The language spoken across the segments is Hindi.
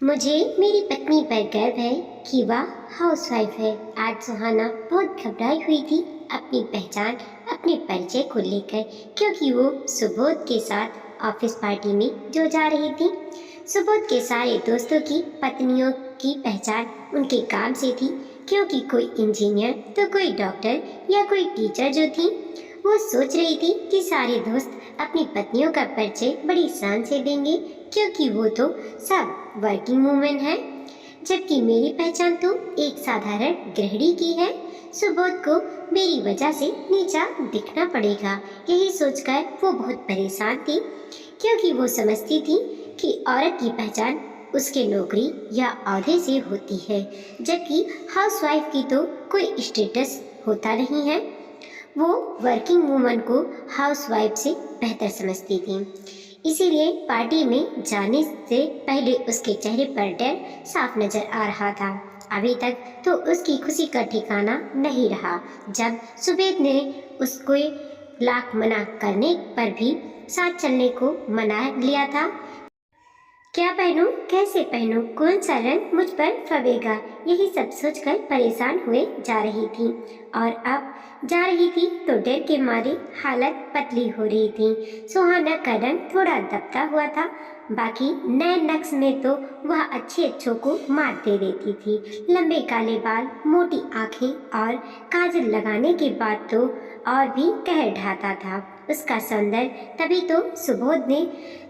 मुझे मेरी पत्नी पर गर्व है कि वह हाउसवाइफ है। आज सुहाना बहुत घबराई हुई थी अपनी पहचान, अपने परिचय को लेकर, क्योंकि वो सुबोध के साथ ऑफिस पार्टी में जो जा रही थी। सुबोध के सारे दोस्तों की पत्नियों की पहचान उनके काम से थी, क्योंकि कोई इंजीनियर तो कोई डॉक्टर या कोई टीचर जो थी। वो सोच रही थी कि सारे दोस्त अपनी पत्नियों का परिचय बड़ी शान से देंगे, क्योंकि वो तो सब वर्किंग वूमेन है, जबकि मेरी पहचान तो एक साधारण गृहिणी की है। सुबोध को मेरी वजह से नीचा दिखना पड़ेगा, यही सोचकर वो बहुत परेशान थी, क्योंकि वो समझती थी कि औरत की पहचान उसके नौकरी या ओहदे से होती है, जबकि हाउसवाइफ की तो कोई स्टेटस होता नहीं है। वो वर्किंग वूमन को हाउसवाइफ से बेहतर समझती थी, इसीलिए पार्टी में जाने से पहले उसके चेहरे पर डर साफ नजर आ रहा था। अभी तक तो उसकी खुशी का ठिकाना नहीं रहा, जब सुबेद ने उसको लाख मना करने पर भी साथ चलने को मना लिया था। क्या पहनूं, कैसे पहनूं, कौन सा रंग मुझ पर फबेगा, यही सब सोचकर परेशान हुए जा रही थी। और अब जा रही थी तो डर के मारे हालत पतली हो रही थी। सुहाना का रंग थोड़ा दबता हुआ था, बाकी नए नक्श में तो वह अच्छों को मात दे देती थी। लंबे काले बाल, मोटी आंखें और काजल लगाने के बाद तो और भी कहर ढाता था उसका सौंदर्य। तभी तो सुबोध ने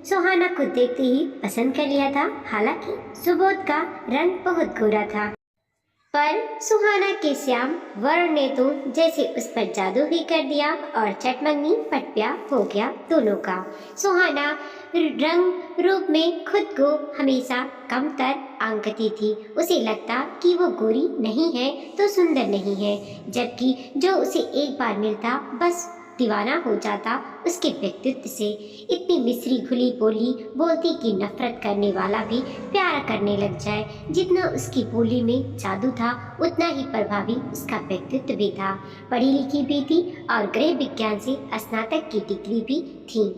सुहाना को देखते ही पसंद कर लिया था। हालांकि सुबोध का रंग बहुत गोरा था, पर सुहाना के श्याम वर्ण ने तो जैसे उस पर जादू ही कर दिया और चटमंगनी पटप्या हो गया दोनों का। सुहाना रंग रूप में खुद को हमेशा कमतर आंकती थी। उसे लगता कि वो गोरी नहीं है तो सुंदर नहीं है, जबकि जो उसे एक बार मिलता बस दीवाना हो जाता उसके व्यक्तित्व से। इतनी मिश्री घुली बोली बोलती कि नफरत करने वाला भी प्यार करने लग जाए। जितना उसकी बोली में जादू था, उतना ही प्रभावी उसका व्यक्तित्व भी था। पढ़ी लिखी भी थी और गृह विज्ञान से स्नातक की डिग्री भी थी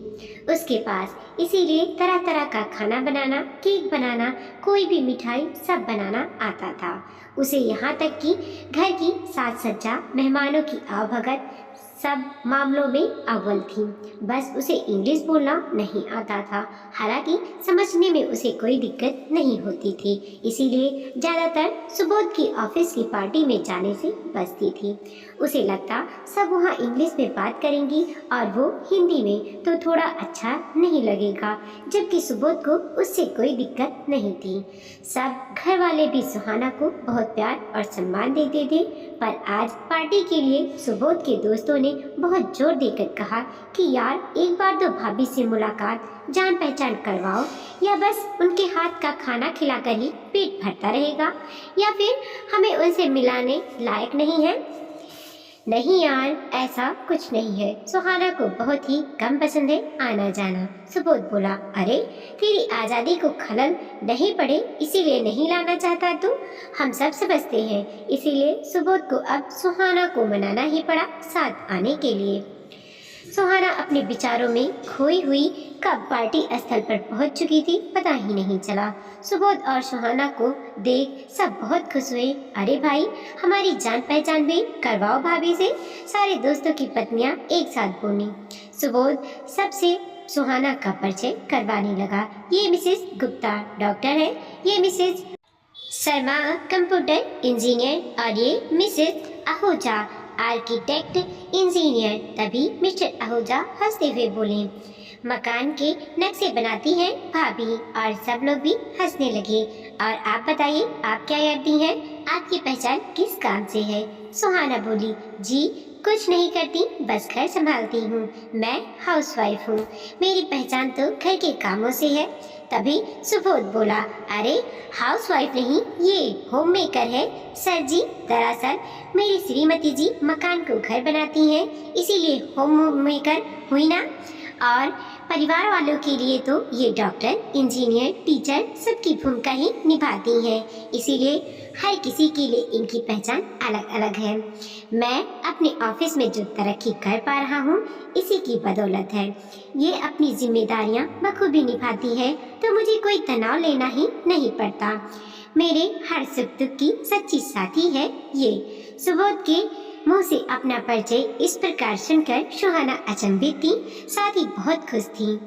उसके पास, इसीलिए तरह तरह का खाना बनाना, केक बनाना, कोई भी मिठाई सब बनाना आता था उसे। यहाँ तक कि घर की साज सज्जा, मेहमानों की आवभगत, सब मामलों में अव्वल थी। बस उसे इंग्लिश बोलना नहीं आता था, हालांकि समझने में उसे कोई दिक्कत नहीं होती थी, इसीलिए ज़्यादातर सुबोध की ऑफिस की पार्टी में जाने से बचती थी। उसे लगता सब वहाँ इंग्लिश में बात करेंगी और वो हिंदी में, तो थोड़ा अच्छा नहीं लगेगा, जबकि सुबोध को उससे कोई दिक्कत नहीं थी। सब घर वाले भी सुहाना को बहुत प्यार और सम्मान देते थे, पर आज पार्टी के लिए सुबोध के दोस्तों ने बहुत जोर देकर कहा कि यार एक बार तो भाभी से मुलाकात, जान पहचान करवाओ, या बस उनके हाथ का खाना खिलाकर ही पेट भरता रहेगा, या फिर हमें उनसे मिलाने लायक नहीं है। नहीं यार, ऐसा कुछ नहीं है, सुहाना को बहुत ही कम पसंद है आना जाना। सुबोध बोला, अरे तेरी आज़ादी को खलल नहीं पड़े इसीलिए नहीं लाना चाहता तू, हम सब समझते हैं। इसीलिए सुबोध को अब सुहाना को मनाना ही पड़ा साथ आने के लिए। सुहाना अपने विचारों में खोई हुई कब पार्टी स्थल पर पहुंच चुकी थी पता ही नहीं चला। सुबोध और सुहाना को देख सब बहुत खुश हुए। अरे भाई, हमारी जान पहचान भी करवाओ भाभी से, सारे दोस्तों की पत्नियां एक साथ बोली। सुबोध सबसे सुहाना का परिचय करवाने लगा। ये मिसेस गुप्ता डॉक्टर है, ये मिसेस शर्मा कंप्यूटर इंजीनियर, और ये मिसेस आहूजा आर्किटेक्ट इंजीनियर। तभी मिस्टर आहूजा हंसते हुए बोले, मकान के नक्शे बनाती हैं भाभी, और सब लोग भी हंसने लगे। और आप बताइए, आप क्या करती हैं, आपकी पहचान किस काम से है? सुहाना बोली, जी कुछ नहीं करती, बस घर संभालती हूँ, मैं हाउसवाइफ हूँ, मेरी पहचान तो घर के कामों से है। तभी सुबोध बोला, अरे हाउसवाइफ नहीं, ये होम मेकर है सर जी। दरअसल मेरी श्रीमती जी मकान को घर बनाती हैं, इसीलिए होम मेकर हुई ना। और परिवार वालों के लिए तो ये डॉक्टर, इंजीनियर, टीचर सबकी भूमिका ही निभाती हैं। इसीलिए हर किसी के लिए इनकी पहचान अलग अलग है। मैं अपने ऑफिस में जो तरक्की कर पा रहा हूँ इसी की बदौलत है। ये अपनी जिम्मेदारियाँ बखूबी निभाती है तो मुझे कोई तनाव लेना ही नहीं पड़ता। मेरे हर सुख दुख की सच्ची साथी है ये। सुबोध के मुंह से अपना परिचय इस प्रकार सुनकर सुहाना अचंभित थी, साथ ही बहुत खुश थी।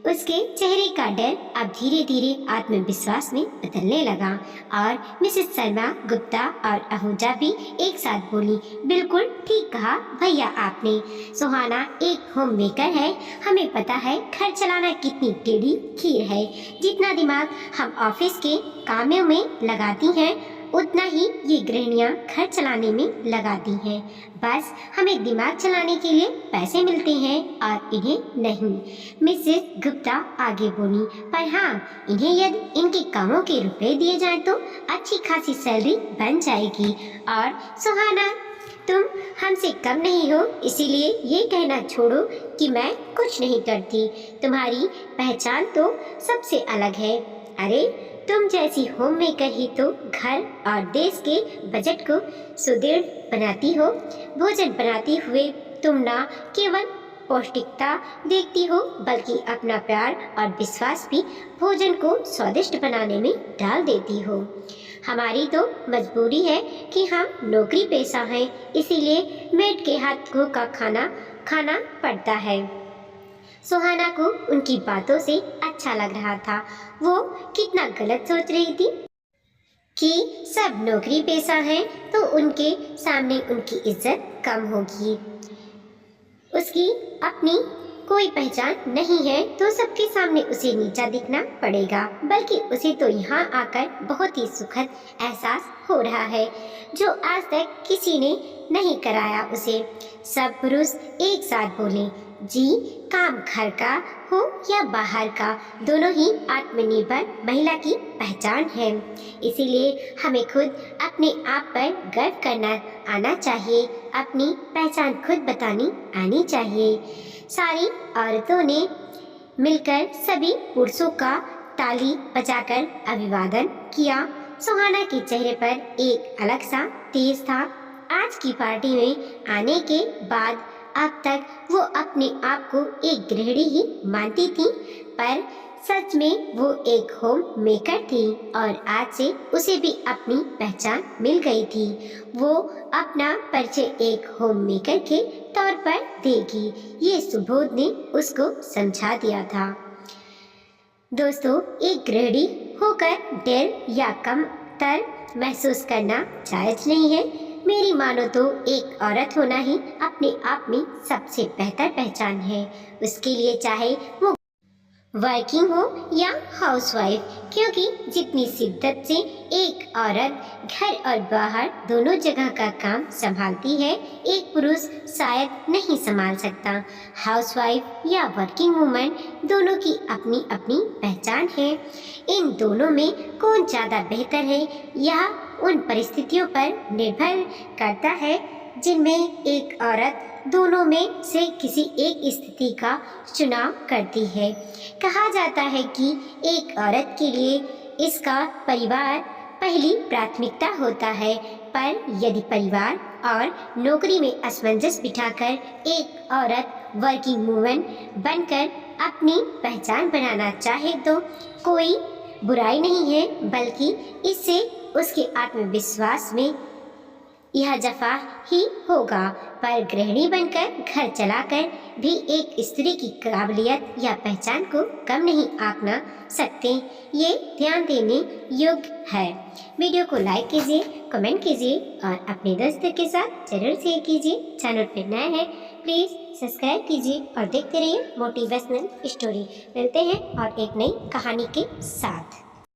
उसके चेहरे का डर अब धीरे धीरे आत्मविश्वास में बदलने लगा और मिसेस शर्मा, गुप्ता और आहूजा भी एक साथ बोली, बिल्कुल ठीक कहा भैया आपने। सुहाना एक होम मेकर है। हमें पता है घर चलाना कितनी टेढ़ी खीर है। जितना दिमाग हम ऑफिस के कामों में लगाती हैं उतना ही ये गृहिणियाँ घर चलाने में लगाती हैं। बस हमें दिमाग चलाने के लिए पैसे मिलते हैं और इन्हें नहीं। मिसेस गुप्ता आगे बोली, पर हाँ, इन्हें यदि इनके कामों के रुपए दिए जाएं तो अच्छी खासी सैलरी बन जाएगी। और सुहाना, तुम हमसे कम नहीं हो, इसीलिए ये कहना छोड़ो कि मैं कुछ नहीं करती। तुम्हारी पहचान तो सबसे अलग है। अरे, तुम जैसी होम मेकर ही तो घर और देश के बजट को सुदृढ़ बनाती हो। भोजन बनाते हुए तुम ना केवल पौष्टिकता देखती हो बल्कि अपना प्यार और विश्वास भी भोजन को स्वादिष्ट बनाने में डाल देती हो। हमारी तो मजबूरी है कि हम नौकरी पेशा हैं, इसीलिए मेड के हाथों का खाना खाना पड़ता है। सुहाना को उनकी बातों से अच्छा लग रहा था। वो कितना गलत सोच रही थी कि सब नौकरी पेशा हैं तो उनके सामने उनकी इज्जत कम होगी। उसकी अपनी कोई पहचान नहीं है तो सबके सामने उसे नीचा दिखना पड़ेगा। बल्कि उसे तो यहाँ आकर बहुत ही सुखद एहसास हो रहा है जो आज तक किसी ने नहीं कराया उसे। सब पुरुष एक साथ बोले, जी, काम घर का हो या बाहर का, दोनों ही आत्मनिर्भर महिला की पहचान है। इसीलिए हमें खुद अपने आप पर गर्व करना आना चाहिए। अपनी पहचान खुद बतानी आनी चाहिए। सारी औरतों ने मिलकर सभी पुरुषों का ताली बजाकर अभिवादन किया। सुहाना के चेहरे पर एक अलग सा तेज था। आज की पार्टी में आने के बाद अब तक वो अपने आप को एक गृहिणी ही मानती थी, पर सच में वो एक होम मेकर थी और आज से उसे भी अपनी पहचान मिल गई थी। वो अपना परिचय एक होम मेकर के तौर पर देगी, ये सुबोध ने उसको समझा दिया था। दोस्तों, एक गृहिणी होकर डर या कमतर महसूस करना जायज नहीं है। मेरी मानो तो एक औरत होना ही अपने आप में सबसे बेहतर पहचान है। उसके लिए चाहे वो वर्किंग हो या हाउसवाइफ, क्योंकि जितनी शिद्दत से एक औरत घर और बाहर दोनों जगह का काम संभालती है, एक पुरुष शायद नहीं संभाल सकता। हाउसवाइफ या वर्किंग वुमन दोनों की अपनी अपनी पहचान है। इन दोनों में कौन ज़्यादा बेहतर है यह उन परिस्थितियों पर निर्भर करता है जिनमें एक औरत दोनों में से किसी एक स्थिति का चुनाव करती है। कहा जाता है कि एक औरत के लिए इसका परिवार पहली प्राथमिकता होता है, पर यदि परिवार और नौकरी में असमंजस बिठाकर एक औरत वर्किंग वुमन बनकर अपनी पहचान बनाना चाहे तो कोई बुराई नहीं है, बल्कि इससे उसके आत्मविश्वास में यह जफा ही होगा। पर गृहिणी बनकर घर चलाकर भी एक स्त्री की काबिलियत या पहचान को कम नहीं आंकना सकते, ये ध्यान देने योग्य है। वीडियो को लाइक कीजिए, कमेंट कीजिए और अपने दोस्तों के साथ जरूर शेयर कीजिए। चैनल पर नए हैं प्लीज़ सब्सक्राइब कीजिए और देखते रहिए मोटिवेशनल स्टोरी। मिलते हैं और एक नई कहानी के साथ।